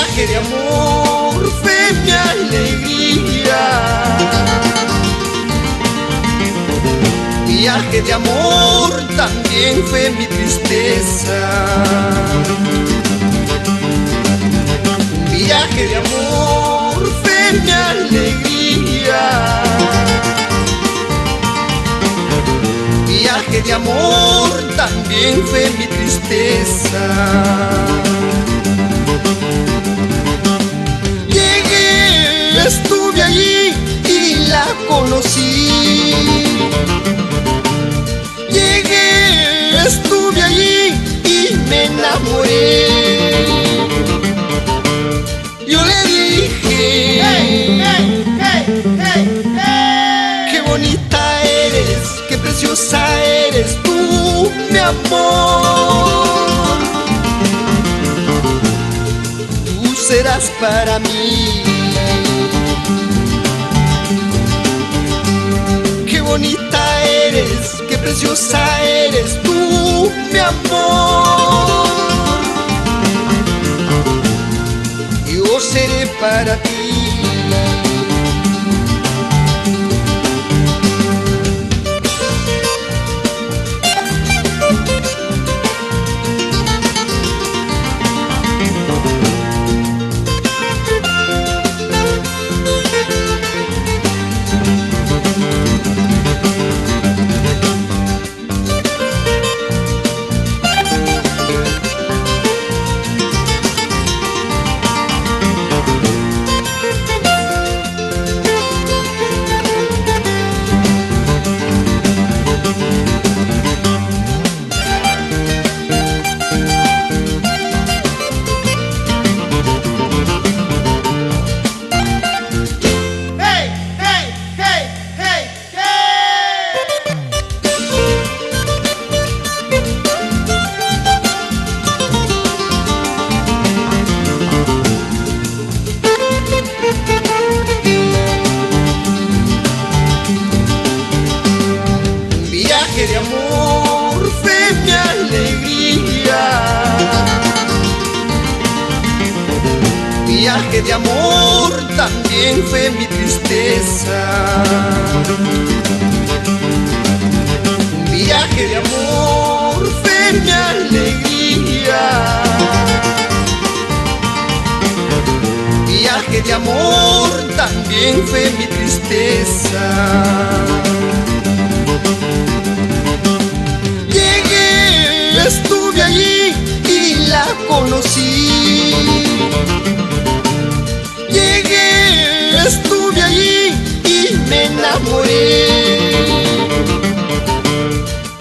viaje de amor fue mi alegría. Viaje de amor también fue mi tristeza. Viaje de amor fue mi alegría. Viaje de amor también fue mi tristeza. Llegué, estuve allí y la conocí. Llegué, estuve allí y me enamoré. Yo le dije, hey, hey, hey, hey, hey. Qué bonita eres, qué preciosa eres tú, mi amor. Tú serás para mí. Qué bonita eres, qué preciosa eres tú, mi amor. Yo seré para ti. Viaje de amor fue mi alegría. Viaje de amor también fue mi tristeza. Viaje de amor fue mi alegría. Viaje de amor también fue mi tristeza. Estuve allí y la conocí. Llegué, estuve allí y me enamoré.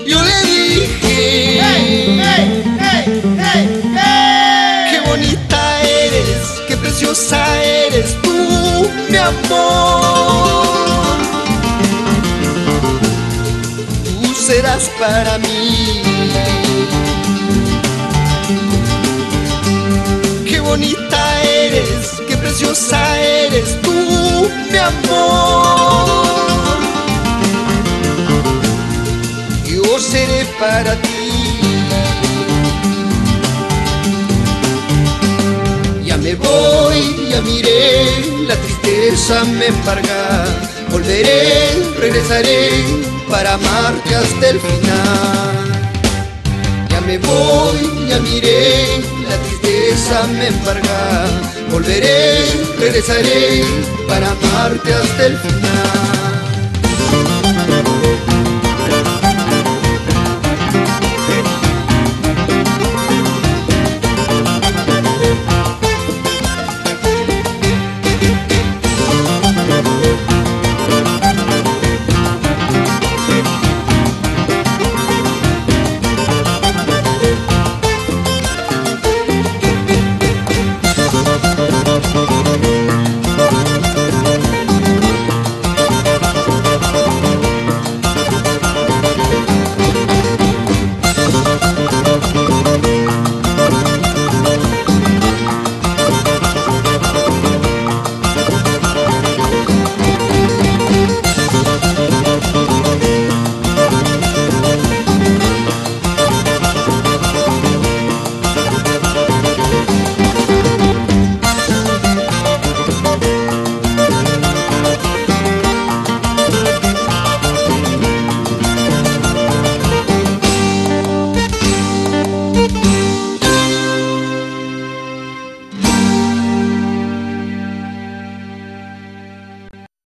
Yo le dije, hey, hey, hey, hey, hey. Qué bonita eres, qué preciosa eres tú, mi amor. Tú serás para mí. Qué bonita eres, qué preciosa eres tú, mi amor. Yo seré para ti. Ya me voy, ya miré, la tristeza me embarga. Volveré, regresaré para amarte hasta el final. Ya me voy, ya miré, la tristeza me embarga. Volveré, regresaré para amarte hasta el final.